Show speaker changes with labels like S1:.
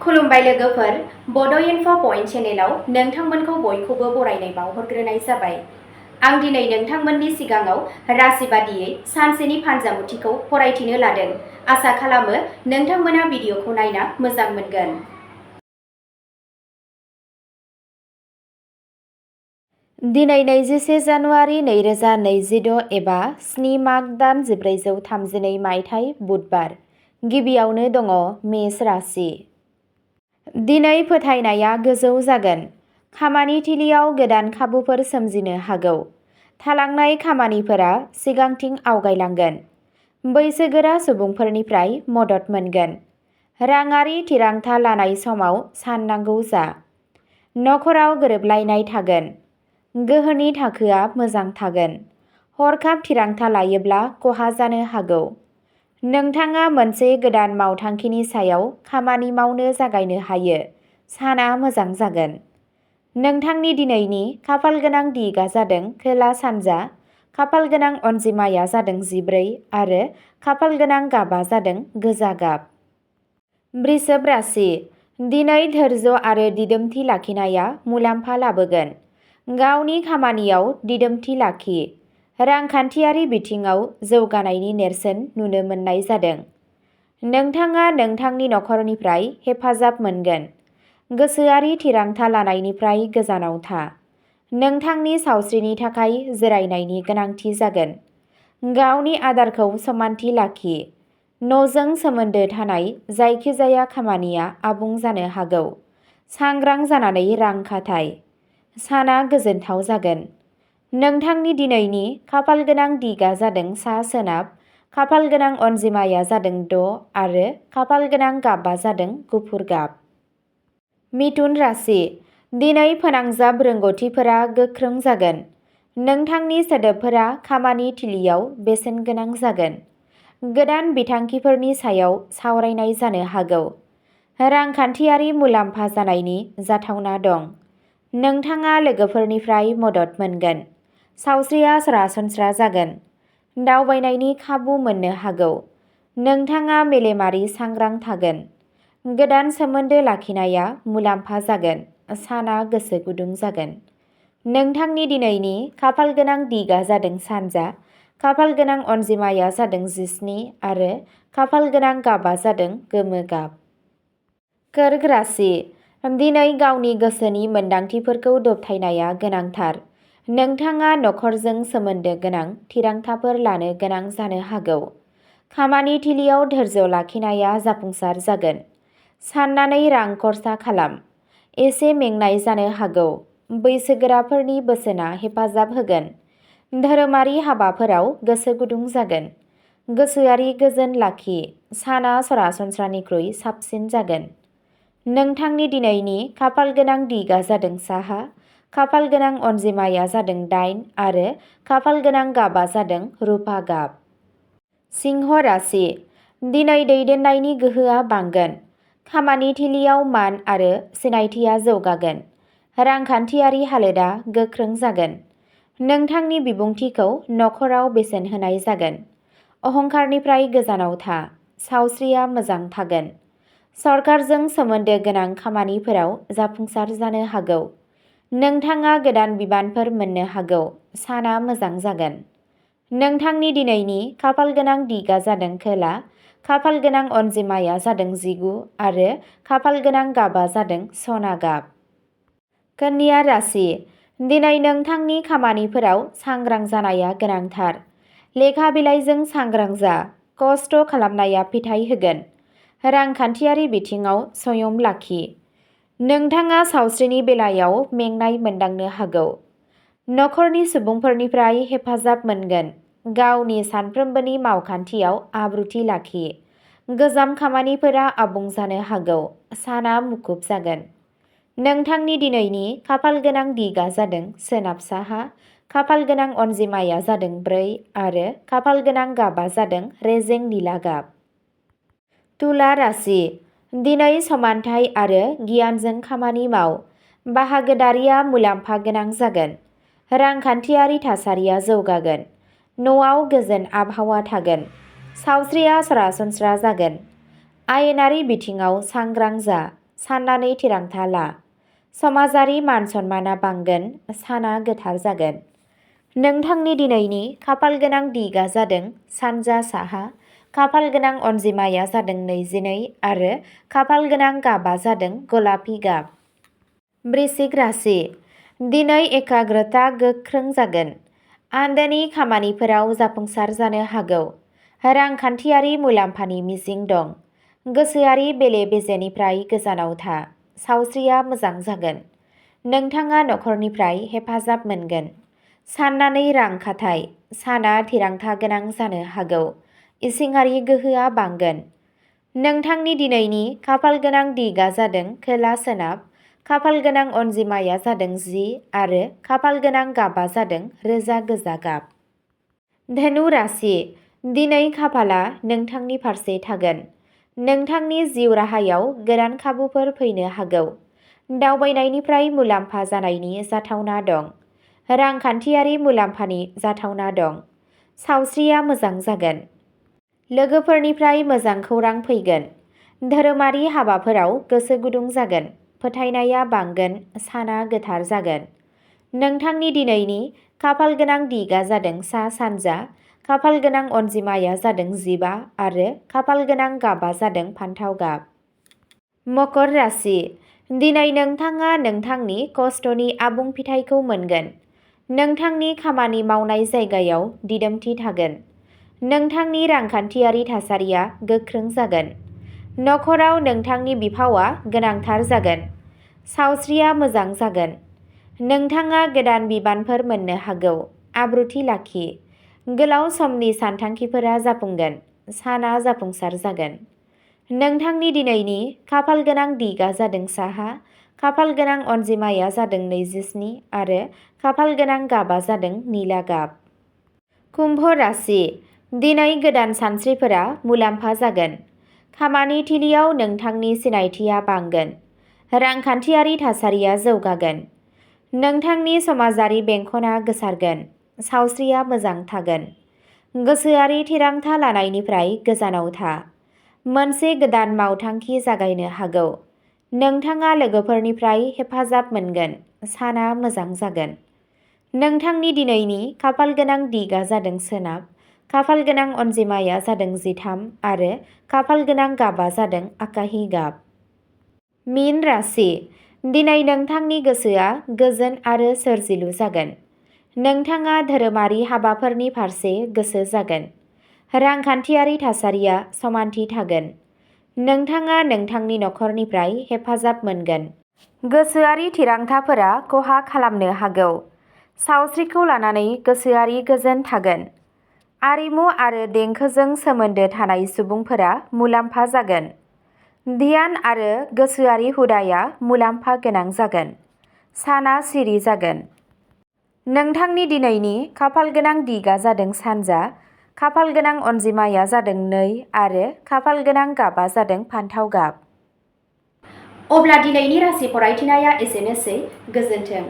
S1: खुलुमबाय लोगोफोर, बड' इनफ' पइन्ट चेनेलाव नोंथांमोनखौ बयखौबो बरायनाय बावहरग्रोनाय जाबाय। आं दिनै नोंथांमोननि सिगाङाव राशि बादियै सानसेनि फानजामुथिखौ फरायथिनो लादों। आसा खालामो नोंथांमोना भिडिअखौ नायना मोजां मोनगोन। दिनै 21 जानुवारि 2026 एबा 7 माघ दान 1432 मायथाइ बुधबार। गिबियावनो दङ मेष राशि। दिनै फोथायनाया गोजौ जागोन। खामानि थिलियाव गोदान खाबुफोर सोमजिनो हागौ। थालांनाय खामानिफोरा सिगांथिं आवगायलांगोन। बैसोगोरा सुबुंफोरनिफ्राय मदद मोनगोन। राङारि थिरांथा लानाय समाव साननांगौ जा। नखराव गोरोबलायनाय थागोन। गोहोनि थाखोआ मोजां थागोन। हरखाब थिरांथा लायोब्ला खहा जानो हागौ। नोंथाङा मोनसे गोदान मावथांखिनि सायाव खामानि मावनो जागायनो हायो। साना मोजां जागोन। नोंथांनि दिनैनि खाफाल गोनां दिगा जादों खोला सानजा। खाफाल गोनां अनजिमाया जादों 14 आरो खाफाल गोनां गाबा जादों गोजा गाब। वृषभ राशि। दिनै धैर्य आरो दिदोमथि लाखिनाया मुलाम्फा लाबोगोन। गावनि खामानियाव दिदोमथि लाखि। रांखान्थियारि बिथिङाव जौगानायनि नेरसोन नुनो मोननाय जादों। नोंथाङा नोंथांनि नखरनिफ्राय हेफाजाब मोनगोन। गोसोआरि थिरांथा लानायनिफ्राय गोजानाव था। नोंथांनि सावस्रिनि थाखाय जिरायनायनि गोनांथि जागोन। गावनि आदारखौ समानथि लाखि। न'जों सोमोन्दो थानाय जायखिजाया खामानिया आबुं जानो हागौ। सांग्रां जानानै रां खाथाय। साना गोजोनथाव जागोन। नोंथांनि दिनैनि खाफाल गोनां दिगा जादों सा सोनाब। खाफाल गोनां अनजिमाया जादों 6 आरो खाफाल गोनां गाबा जादों गुफुर गाब। मिथुन राशि। दिनै फोनांजाब रोंग'थिफोरा गोख्रों जागोन। नोंथांनि सोदोबफोरा खामानि थिलियाव बेसेन गोनां जागोन। गोदान बिथांखिफोरनि सायाव सावरायनाय जानो हागौ। रांखान्थियारि मुलाम्फा जानायनि जाथावना दं। नोंथाङा लोगोफोरनिफ्राय मदद मोनगोन। सावस्रिया सरासनस्रा जागोन। दावबायनायनि खाबु मोननो हागौ। नोंथाङा मेलेमारि सांग्रां थागोन। गोदान सोमोन्दो लाखिनाया मुलाम्फा जागोन। साना गोसो गुदुं जागोन। नोंथांनि दिनैनि खाफाल गोनां दिगा जादों सानजा। खाफाल गोनां अनजिमाया जादों 17 आरो खाफाल गोनां गाबा जादों गोमो गाब। कर्क राशि। दिनै गावनि गोसोनि मोनदांथिफोरखौ दबथायनाया गोनांथार। नोंथाङा नखरजों सोमोन्दो गोनां थिरांथाफोर लानो गोनां जानो हागौ। खामानि थिलियाव धैर्य लाखिनाया जाफुंसार जागोन। साननानै रां खरसा खालाम। एसे मेंनाय जानो हागौ। बैसोगोराफोरनि बोसोनआ हेफाजाब होगोन। धोरोमारि हाबाफोराव गोसो गुदुं जागोन। गोसोआरि गोजोन लाखि। साना सरासनस्रानिख्रुइ साबसिन जागोन। नोंथांनि दिनैनि खाफाल गोनां दिगा जादों साहा। खाफाल गोनां अनजिमाया जादों 8 आरो खाफाल गोनां गाबा जादों रुपा गाब। सिंह राशि। दिनै दैदेननायनि गोहोआ बांगोन। खामानि थिलियाव मान आरो सिनायथिया जौगागोन। रांखान्थियारि हालोदा गोख्रों जागोन। नोंथांनि बिबुंथिखौ नखराव बेसेन होनाय जागोन। अहंकारनिफ्राय गोजानाव था। सावस्रिया मोजां थागोन। सरकारजों सोमोन्दो गोनां खामानिफोराव जाफुंसार जानो हागौ। नोंथाङा गोदान बिबानफोर मोननो हागौ। साना मोजां जागोन। नोंथांनि दिनैनि खाफाल गोनां दिगा जादों खोला। खाफाल गोनां अनजिमाया जादों 19 आरो खाफाल गोनां गाबा जादों सना गाब। कन्या राशि। दिनै नोंथांनि खामानिफोराव सांग्रां जानाया गोनांथार। लेखा बिलाइजों सांग्रां जा। खस्थ' खालामनाया फिथाइ होगोन। रांखान्थियारि बिथिङाव संयम लाखि। नोंथाङा सावस्रिनि बेलायाव मेंनाय मोनदांनो हागौ। नखरनि सुबुंफोरनिफ्राय हेफाजाब मोनगोन। गावनि सानफ्रोमबोनि मावखान्थियाव आब्रुथि लाखि। गोजाम खामानिफोरा आबुं जानो हागौ। साना मुखुब जागोन। नोंथांनि दिनैनि खाफाल गोनां दिगा जादों सोनाब साहा। खाफाल गोनां अनजिमाया जादों 4 आरो खाफाल गोनां गाबा जादों रेजें निला गाब। तुला राशि। दिनै समानथाय आरो गियानजों खामानि माव। बाहागोदारिया मुलाम्फा गोनां जागोन। रांखान्थियारि थासारिया जौगागोन। न'आव गोजोन आबहावा थागोन। सावस्रिया सरासनस्रा जागोन। आयेनारि बिथिङाव सांग्रां जा। साननानै थिरांथा ला। समाजारि मान सन्माना बांगोन, साना गोथार जागोन। नोंथांनि दिनैनि खाफाल गोनां दिगा जादों सानजा साहा, खाफाल गोनां अनजिमाया जादों 22 आरो खाफाल गोनां गाबा जादों गलापि गाब। बृश्चिक राशि। दिनै एकाग्रता गोख्रों जागोन। आन्दोनि खामानिफोराव जाफुंसार जानो हागौ। रांखान्थियारि मुलाम्फानि मिजिं दं। गोसोआरि बेले-बेजेनिफ्राय गोजानाव था। सावस्रिया मोजां जागोन। नोंथाङा नखरनिफ्राय हेफाजाब मोनगोन। साननानै रां खाथाय। साना थिरांथा गोनां जानो हागौ। इसिङारि गोहोआ बांगोन। नोंथांनि दिनैनि खाफाल गोनां दिगा जादों खोला सोनाब, खाफाल गोनां अनजिमाया जादों 10 आरो खाफाल गोनां गाबा जादों रोजा गोजा गाब। धनु राशि। दिनै खाफाला नोंथांनि फारसे थागोन। नोंथांनि जिउ राहायाव गोदान खाबुफोर फैनो हागौ। दावबायनायनिफ्राय मुलाम्फा जानायनि जाथावना दं। रांखान्थियारि मुलाम्फानि जाथावना दं। सावस्रिया मोजां जागोन। लोगोफोरनिफ्राय मोजां खौरां फैगोन। धोरोमारि हाबाफोराव गोसो गुदुं जागोन। फोथायनाया बांगोन, साना गोथार जागोन। नोंथांनि दिनैनि खाफाल गोनां दिगा जादों सा-सानजा, खाफाल गोनां अनजिमाया जादों 15 आरो खाफाल गोनां गाबा जादों फान्थाव गाब। मकर राशि। दिनै नोंथाङा नोंथांनि खस्थ'नि आबुं फिथाइखौ मोनगोन। नोंथांनि खामानि मावनाय जायगायाव दिदोमथि थागोन। नोंथांनि रांखान्थियारि थासारिया गोख्रों जागोन। नखराव नोंथांनि बिफावआ गोनांथार जागोन। सावस्रिया मोजां जागोन। नोंथाङा गोदान बिबानफोर मोननो हागौ। आब्रुथि लाखि। गोलाव समनि सानथांखिफोरा जाफुंगोन। साना जाफुंसार जागोन। नोंथांनि दिनैनि खाफाल गोनां दिगा जादों साहा, खाफाल गोनां अनजिमाया जादों 27 आरो खाफाल गोनां गाबा जादों निला गाब। कुम्भ राशि। दिनै गोदान सानस्रिफोरा मुलाम्फा जागोन। खामानि थिलियाव नोंथांनि सिनायथिया बांगोन। रांखान्थियारि थासारिया जौगागोन। नोंथांनि समाजारि बेंखनआ गोसारगोन। सावस्रिया मोजां थागोन। गोसोआरि थिरांथा लानायनिफ्राय गोजानाव था। मोनसे गोदान मावथांखि जागायनो हागौ। नोंथाङा लोगोफोरनिफ्राय हेफाजाब मोनगोन। साना मोजां जागोन। नोंथांनि दिनैनि खाफाल गोनां दिगा जादों सोनाब, खाफाल गोनां अनजिमाया जादों 13 आरो खाफाल गोनां गाबा जादों आकाहि गाब। मीन राशि। दिनै नोंथांनि गोसोआ गोजोन आरो सोरजिलु जागोन। नोंथाङा धोरोमारि हाबाफोरनि फारसे गोसो जागोन। रांखान्थियारि थासारिया समानथि थागोन। नोंथाङा नोंथांनि नखरनिफ्राय हेफाजाब मोनगोन। गोसोआरि थिरांथाफोरा खहा खालामनो हागौ। सावस्रिखौ लानानै गोसोआरि गोजोन थागोन। आरिमु आरो देंखोजों सोमोन्दो थानाय सुबुंफोरा मुलाम्फा जागोन। ध्यान आरो गोसोआरि हुदाया मुलाम्फा गोनां जागोन। साना सिरि जागोन। नोंथांनि दिनैनि खाफाल गोनां दिगा जादों सानजा, खाफाल गोनां अनजिमाया जादों 2 आरो खाफाल गोनां गाबा जादों फान्थाव गाब। अब्ला दिनैनि राशि फरायथिनाया एसेनोसै। गोजोन्थों।